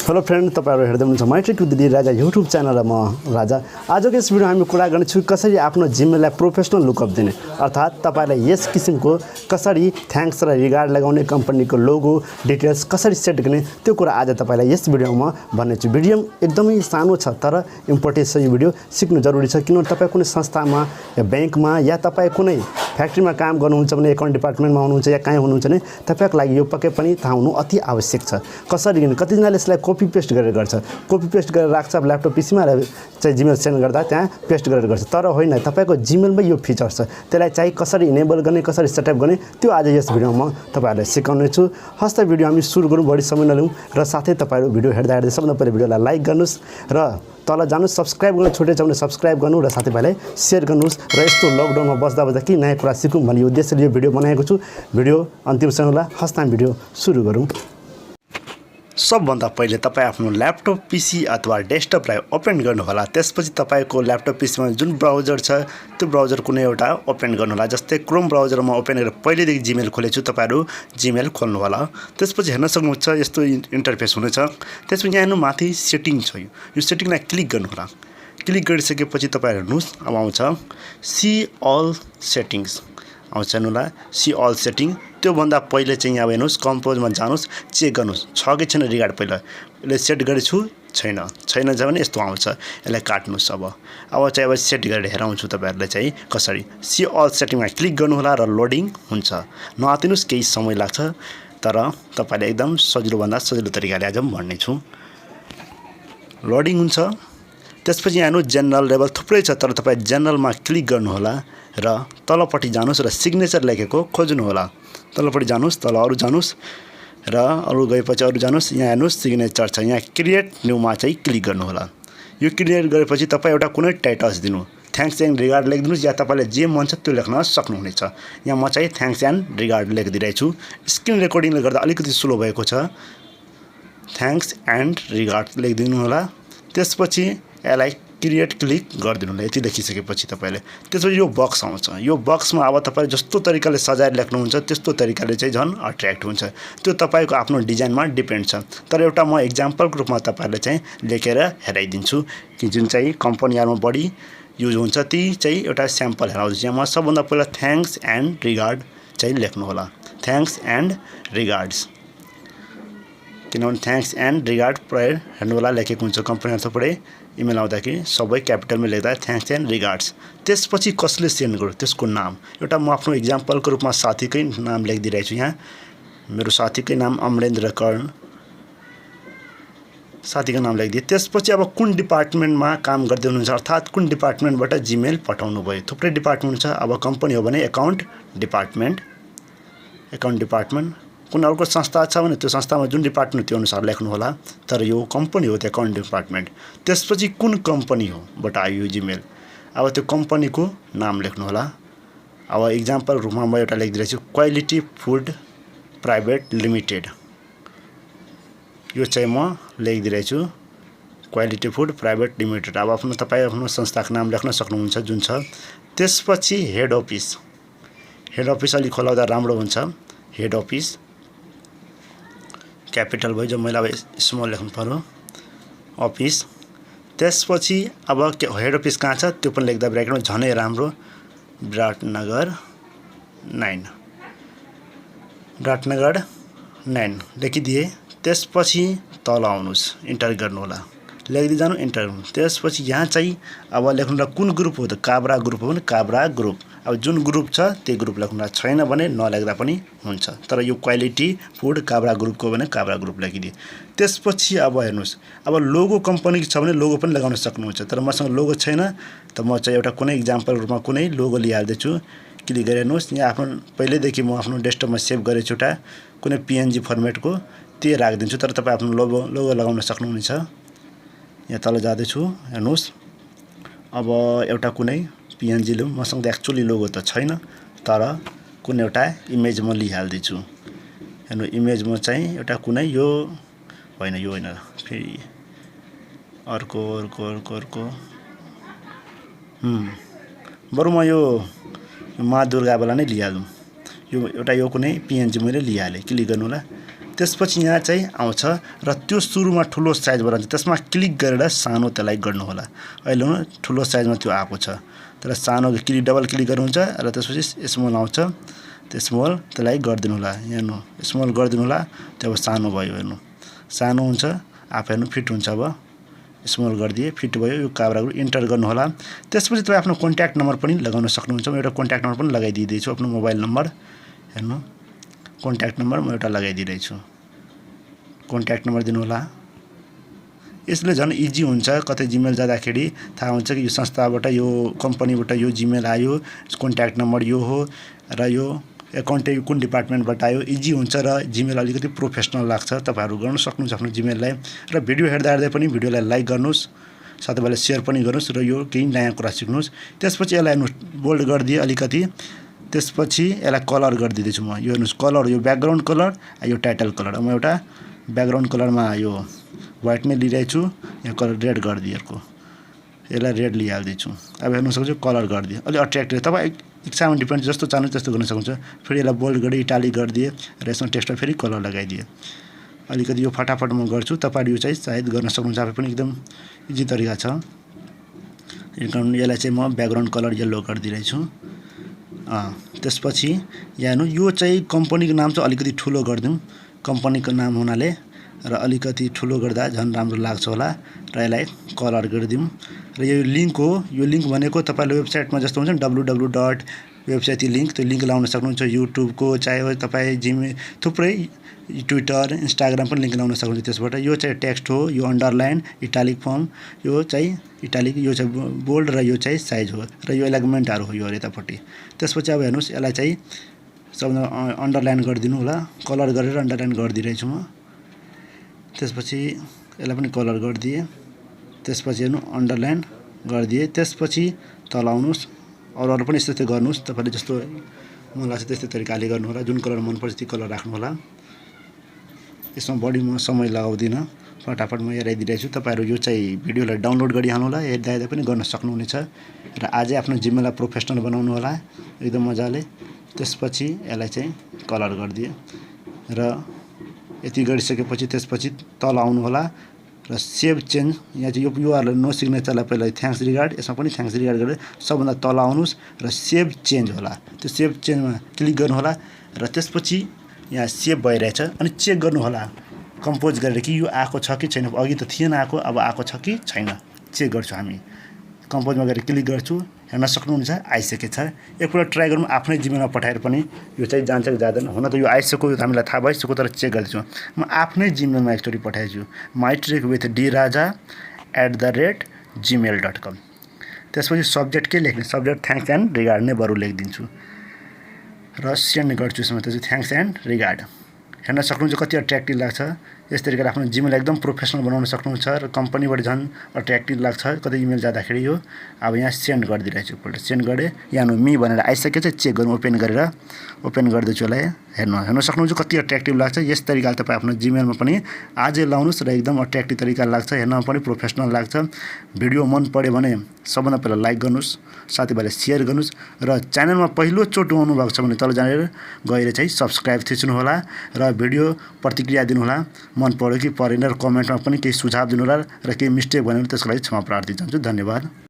Hello friend, तपाईहरु हेर्दै हुनुहुन्छ मैट्रिकविद्राजा युट्युब च्यानल र म राजा। आजको यस भिडियोमा हामी कुरा गर्नेछौँ कसरी आफ्नो जिमेललाई प्रोफेसनल लुकअप दिने, अर्थात् तपाईलाई यस किसिमको कसरी थ्याङ्क्स र रिगार्ड लगाउने, कम्पनीको लोगो डिटेल्स कसरी सेट गर्ने, त्यो कुरा आज तपाईलाई यस भिडियोमा भन्नेछु। भिडियो एकदमै सानो छ तर इम्पोर्टेन्ट छ। यो भिडियो सिक्नु जरुरी छ, किनभने तपाई कुनै संस्थामा या बैंकमा या तपाई कुनै फ्याक्ट्रीमा काम गर्नुहुन्छ भने, एकाउन्ट डिपार्टमेन्टमा हुनुहुन्छ या कहीँ हुनुहुन्छ भने तपाईको लागि यो पक्कै पनि थाहा हुनु अति आवश्यक छ। कसरी गर्ने, कतिजनाले यसलाई कपी पेस्ट गरेर गर्छ, कपी पेस्ट गरेर राख्छ ल्यापटप पीसीमा र चाहिँ जिमेल सेन्ड गर्दा त्यहाँ पेस्ट गरेर गर्छ। तर होइन, तपाईको जिमेलमै यो फिचर छ, त्यसलाई चाहिँ कसरी इनेबल गर्ने, कसरी सेटअप गर्ने, त्यो आज यस भिडियोमा तपाईहरुलाई सिकाउने छु। हस्त भिडियो हामी सुरु गरौँ, बढी समय नलिउँ र साथै तपाईहरु भिडियो हेर्दा हेर्दै सबभन्दा पहिले भिडियोलाई लाइक गर्नुस् र तल जानुस्, सब्स्क्राइब गर्न छुटेछ भने सब्स्क्राइब गर्नु र साथीभाइलाई शेयर गर्नुस् र यस्तो लकडाउनमा बस्दा बस्दा के नयाँ कुरा सिकौँ भन्ने उद्देश्यले यो भिडियो बनाएको छु। भिडियो अन्तिमसम्म होला। हस्त हामी भिडियो सुरु गरौँ। सबभन्दा पहिले तपाई आफ्नो ल्यापटप पीसी अथवा डेस्कटपलाई ओपन गर्नु होला। त्यसपछि तपाईको ल्यापटप पीसीमा जुन ब्राउजर छ त्यो ब्राउजर कुनै एउटा ओपन गर्नु होला। जस्तै क्रोम ब्राउजरमा ओपन गरेर पहिलेदेखि जिमेल खोलेछु, तपाईहरु जिमेल खोल्नु होला। त्यसपछि हेर्न सक्नुहुन्छ यस्तो इन्टरफेस हुनेछ। त्यसपछि यहाँ हेर्नु माथि सेटिङ छ, यो सेटिङलाई क्लिक गर्नु होला। क्लिक गरिसकेपछि तपाईहरु हेर्नुस्, अब आउँछ सी अल सेटिङ्स आउँछ, हेर्नुला सी अल सेटिङ। त्यो भन्दा पहिले चाहिँ यहाँ हेर्नुस्, कम्पोजमा जानुस्, चेक गर्नुस् छ कि छैन रिगार्ड। पहिला यसले सेट गरेछु, छैन छ भने यस्तो आउँछ, यसलाई काट्नुस्। अब चाहिँ सेट गरेर हेराउँछु तपाईहरुलाई चाहिँ कसरी। सी अल सेटिङमा क्लिक गर्नु होला र लोडिङ हुन्छ। नआतिनुस्, केही समय लाग्छ, तर तपाईले एकदम सजिलो भन्दा सजिलो तरिकाले आज म भन्ने छु। लोडिङ हुन्छ। त्यसपछि यहाँ हेर्नु जनरल लेभल थुप्रै छ, तर तपाई जनरलमा क्लिक गर्नु होला र तलपट्टि जानुस् र सिग्नेचर लेखेको खोज्नु होला। तलपट्टि जानुस्, तल अरु जानुस् र अरु गएपछि अरु जानुस्। यहाँ हेर्नुस् सिग्नेचर छ, यहाँ क्रिएट न्यूमा चाहिँ क्लिक गर्नु होला। यो क्रिएट गरेपछि तपाई एउटा कुनै टाइटल्स दिनु, थ्याङ्क्स एन्ड रिगार्ड लेखिदिनुस् या तपाईले जे मन छ त्यो लेख्न सक्नुहुनेछ। यहाँ म चाहिँ थ्याङ्क्स एन्ड रिगार्ड लेखिदिरहेको छु। स्क्रिन रेकर्डिङले गर्दा अलिकति स्लो भएको छ। थ्याङ्क्स एन्ड रिगार्ड लेखिदिनु होला। त्यसपछि यसलाई क्रिएट क्लिक गरिदिनु होला। यति लेखिसकेपछि तपाईले त्यसपछि यो बक्स आउँछ। यो बक्समा अब तपाईले जस्तो तरिकाले सजाएर लेख्नुहुन्छ त्यस्तो तरिकाले चाहिँ झन् अट्र्याक्ट हुन्छ। त्यो तपाईको आफ्नो डिजाइनमा डिपेन्ड छ। तर एउटा म एक्जाम्पलको रूपमा तपाईहरुले चाहिँ लेखेर हेराइदिन्छु कि जुन चाहिँ कम्पनीहरुमा बढी युज हुन्छ ती चाहिँ एउटा स्याम्पल हेराउँछु। यहाँ म सबभन्दा पहिला थ्याङ्क्स एन्ड रिगार्ड चाहिँ लेख्नु होला। थ्याङ्क्स एन्ड रिगार्ड्स, किनभने थ्याङ्क्स एन्ड रिगार्ड प्राय हेर्नु होला लेखेको हुन्छ। कम्पनीहरु थुप्रै इमेल आउँदाखेरि सबै क्यापिटलमा लेख्दा थ्याङ्क्स एन्ड रिगार्ड्स। त्यसपछि कसले सेन्ड गर्यो त्यसको नाम, एउटा म आफ्नो एक्जाम्पलको रूपमा साथीकै नाम लेखिदिरहेको छु। यहाँ मेरो साथीकै नाम अमरेन्द्र कर्ण, साथीको नाम लेखिदिए। त्यसपछि अब कुन डिपार्टमेन्टमा काम गर्दै हुनुहुन्छ, अर्थात् कुन डिपार्टमेन्टबाट जिमेल पठाउनु भयो। थुप्रै डिपार्टमेन्ट छ। अब कम्पनी हो भने एकाउन्ट डिपार्टमेन्ट, एकाउन्ट डिपार्टमेन्ट। कुनै अर्को संस्था छ भने त्यो संस्थामा जुन डिपार्टमेन्ट त्यो अनुसार लेख्नु होला। तर यो कम्पनी हो, त्यो एकाउन्ट डिपार्टमेन्ट। त्यसपछि कुन कम्पनी हो बाट आयो जिमेल, अब त्यो कम्पनीको नाम लेख्नु होला। अब एक्जाम्पल रूपमा म एउटा लेखिदिरहेको छु, क्वालिटी फुड प्राइभेट लिमिटेड। यो चाहिँ म लेखिदिरहेको छु, क्वालिटी फुड प्राइभेट लिमिटेड। अब आफ्नो तपाई आफ्नो संस्थाको नाम लेख्न सक्नुहुन्छ जुन छ। त्यसपछि हेड अफिस, हेड अफिस अलि खोलाउँदा राम्रो हुन्छ। हेड अफिस क्यापिटल भयो, जो मैले अब स्मल लेख्नु पर्यो, अफिस। त्यसपछि अब हेड अफिस कहाँ छ त्यो पनि लेख्दा ब्र्याकेटमा झनै राम्रो, विराटनगर 9, विराटनगर 9 लेखिदिए। त्यसपछि तल आउनुस्, इन्टर गर्नु होला, लेख्दै जानु, इन्टर गर्नु। त्यसपछि यहाँ चाहिँ अब लेख्नु होला कुन ग्रुप हो त, काब्रा ग्रुप हो भने काब्रा ग्रुप। अब जुन ग्रुप छ त्यो ग्रुप लेख्नु होला, छैन भने नलेख्दा पनि हुन्छ। तर यो क्वालिटी फुड काब्रा ग्रुपको भने काब्रा ग्रुप लेखिदिए। त्यसपछि अब हेर्नुस्, अब लोगो कम्पनीको छ भने लोगो पनि लगाउन सक्नुहुन्छ। तर मसँग लोगो छैन त म चाहिँ एउटा कुनै एक्जाम्पल रूपमा कुनै लोगो लिइहाल्दैछु। क्लिक गरेर हेर्नुस्, यहाँ आफ्नो पहिल्यैदेखि म आफ्नो डेस्कटपमा सेभ गरेछु एउटा कुनै पिएनजी फर्मेटको, त्यो राखिदिन्छु। तर तपाईँ आफ्नो लोगो लगाउन सक्नुहुनेछ। यहाँ तल जाँदैछु, हेर्नुस्। अब एउटा कुनै पिएनजी लु, मसँग एक्चुअली लोगो त छैन, तर कुनै एउटा इमेज म लिइहाल्दैछु। हेर्नु, इमेज म चाहिँ एउटा कुनै यो होइन, यो होइन, फेरि अर्को अर्को अर्को अर्को बरु म यो मा दुर्गावाला नै लिइहालौँ। यो एउटा यो कुनै पिएनजी मैले लिइहालेँ। क्लिक गर्नु होला। त्यसपछि यहाँ चाहिँ आउँछ र त्यो सुरुमा ठुलो साइजबाट हुन्छ त्यसमा क्लिक गरेर सानो त्यसलाई गर्नु होला अहिले ठुलो साइजमा त्यो आएको छ तर सानो क्लिक डबल क्लिक गर्नुहुन्छ र त्यसपछि स्मल आउँछ त्यो स्मल त्यसलाई गरिदिनु होला हेर्नु स्मल गरिदिनु होला त्यो अब सानो भयो हेर्नु सानो हुन्छ आफै हेर्नु फिट हुन्छ अब स्मल गरिदिए फिट भयो यो काब्राहरू इन्टर गर्नु होला त्यसपछि तपाईँ आफ्नो कन्ट्याक्ट नम्बर पनि लगाउन सक्नुहुन्छ म एउटा कन्ट्याक्ट नम्बर पनि लगाइदिँदैछु आफ्नो मोबाइल नम्बर हेर्नु कन्ट्याक्ट नम्बर म एउटा लगाइदिइरहेछु कन्ट्याक्ट नम्बर दिनु होला यसले झन् इजी हुन्छ कतै जिमेल जाँदाखेरि थाहा हुन्छ कि यो संस्थाबाट यो कम्पनीबाट यो जिमेल आयो कन्ट्याक्ट नम्बर यो हो र यो एकाउन्ट कुन डिपार्टमेन्टबाट आयो इजी हुन्छ र जिमेल अलिकति प्रोफेसनल लाग्छ तपाईहरु गर्न सक्नुहुन्छ आफ्नो जिमेललाई र भिडियो हेर्दा पनि भिडियोलाई लाइक गर्नुस् साथैलाई शेयर पनि गर्नुस् र यो केही नयाँ कुरा सिक्नुस् त्यसपछि यसलाई बोल्ड गरिदिए अलिकति त्यसपछि यसलाई कलर गरिदिदैछु म यो हेर्नुस् कलर यो ब्याकग्राउन्ड कलर यो टाइटल कलर म एउटा ब्याकग्राउन्ड कलरमा यो व्हाइट नै लिइरहेछु यहाँ कलर रेड गरिदिए अर्को यसलाई रेड लिइहाल्दैछु अब हेर्न सक्नुहुन्छ कलर गरिदिए अलि अट्र्याक्टिभ तपाई इच्छामा डिपेन्ड जस्तो चाहनुहुन्छ त्यस्तो गर्न सक्नुहुन्छ फेरि यसलाई बोल्ड गरी इटालिक गरिदिए र यसमा टेक्स्टमा फेरि कलर लगाइदिए अलिकति यो फटाफट म गर्छु तपाईहरु यो चाहिँ सायद गर्न सक्नुहुन्छ आफै पनि एकदम इजी तरिका छ यसलाई चाहिँ म ब्याकग्राउन्ड कलर येलो गरिदिरहेछु त्यसपछि यहाँ हेर्नु यो चाहिँ कम्पनीको नाम चाहिँ अलिकति ठुलो गर्दिउँ कम्पनीको नाम हुनाले र अलिकति ठुलो गर्दा झन् राम्रो लाग्छ होला र यसलाई कलर गरिदिउँ र यो लिंक हो यो लिंक भनेको तपाईले वेबसाइटमा जस्तो हुन्छ www. वेबसाइट लिंक त्यो लिंक लाउन सक्नुहुन्छ युट्युबको चाहे तपाई जिमे थुप्रै ट्विटर इन्स्टाग्राम पनि लिंक लाउन सक्नुहुन्छ त्यसबाट यो चाहिँ टेक्स्ट हो यो अन्डरलाइन इटालिक फर्म यो चाहिँ इटालिक यो चाहिँ बोल्ड र यो चाहिँ साइज हो र यो एलिगमेन्टहरु हो यो यतापट्टि त्यसपछि अब हेर्नुस् यसलाई चाहिँ सबभन्दा अन्डरलाइन गरिदिनु होला कलर गरेर अन्डरलाइन गरिदिरहेछु म त्यसपछि यसलाई पनि कलर गरिदिए त्यसपछि हेर्नु अन्डरलाइन गरिदिए त्यसपछि तल आउनुस् अरु पनि यस्तै गर्नुस् तपाईले जस्तो मन लाग्छ त्यस्तै तरिकाले गर्नु होला जुन कलर मन पर्छ त्यो कलर राख्नु होला यसमा बढी म समय लगाउँदिन फटाफट म हेराइदिरहेछु तपाईहरु यो चाहिँ भिडियोलाई डाउनलोड गरिहाल्नु होला हेर्दा पनि गर्न सक्नुहुनेछ र आजै आफ्नो जिमेललाई प्रोफेसनल बनाउनु होला एकदम मजाले त्यसपछि यसलाई चाहिँ कलर गरिदिए र यति गरिसकेपछि त्यसपछि तल आउनु होला र सेभ चेन्ज यहाँ चाहिँ यो युआरएल नो सिग्नेचरलाई पहिला थ्याङ्क्स रिगार्ड यसमा पनि थ्याङ्क्स रिगार्ड गरेर सबभन्दा तल आउनुस् र सेभ चेन्ज होला त्यो सेभ चेन्जमा क्लिक गर्नु होला र त्यसपछि यहाँ सेभ भइरहेछ अनि चेक गर्नु होला कम्पोज गरेर कि यो आएको छ कि छैन अघि त थिएन आएको अब आएको छ कि छैन चेक गर्छु हामी कम्पोजमा गएर क्लिक गर्छु हेर्न सक्नुहुन्छ आइसकेछ एकपल्ट ट्राई गरौँ आफ्नै जिमेलमा पठाएर पनि यो चाहिँ जान्छ कि जाँदैन हुन त यो आइसक्यो हामीलाई थाहा भइसक्यो तर चेक गर्छु म आफ्नै जिमेलमा एकचोटि पठाइछु mytrickwithdraja@gmail.com त्यसपछि सब्जेक्ट के लेख्ने सब्जेक्ट थ्याङ्क्स एन्ड रिगार्ड नै बरु लेखिदिन्छु र सेन्ड गर्छु यसमा त्यसपछि थ्याङ्क्स एन्ड रिगार्ड हेर्न सक्नुहुन्छ कति अट्र्याक्टिभ लाग्छ यस तरिकाले आफ्नो जिमेल एकदम प्रोफेसनल बनाउन सक्नुहुन्छ र कम्पनीबाट झन् अट्र्याक्टिभ लाग्छ कतै इमेल जाँदाखेरि यो अब यहाँ सेन्ड गरिदिरहेछु एकपल्ट सेन्ड गरे यहाँ मी भनेर आइसकेछ चेक गर्नु ओपन गरेर ओपन गर्दैछु यसलाई हेर्न सक्नुहुन्छ कति अट्र्याक्टिभ लाग्छ यस तरिकाले तपाईँ आफ्नो जिमेलमा पनि आजै लाउनुस् र एकदम अट्र्याक्टिभ तरिकाले लाग्छ हेर्न पनि प्रोफेसनल लाग्छ भिडियो मन पर्यो भने सबभन्दा पहिला लाइक गर्नुस् साथीभाइलाई सेयर गर्नुस् र च्यानलमा पहिलो चोटि आउनु भएको छ भने तल जानेर गएर चाहिँ सब्स्क्राइब थिच्नु होला र भिडियो प्रतिक्रिया दिनु होला मन पर्यो कि परेन र कमेन्टमा पनि केही सुझाव दिनु होला र केही मिस्टेक भयो भने त्यसको लागि क्षमा प्रार्थी चाहन्छु धन्यवाद।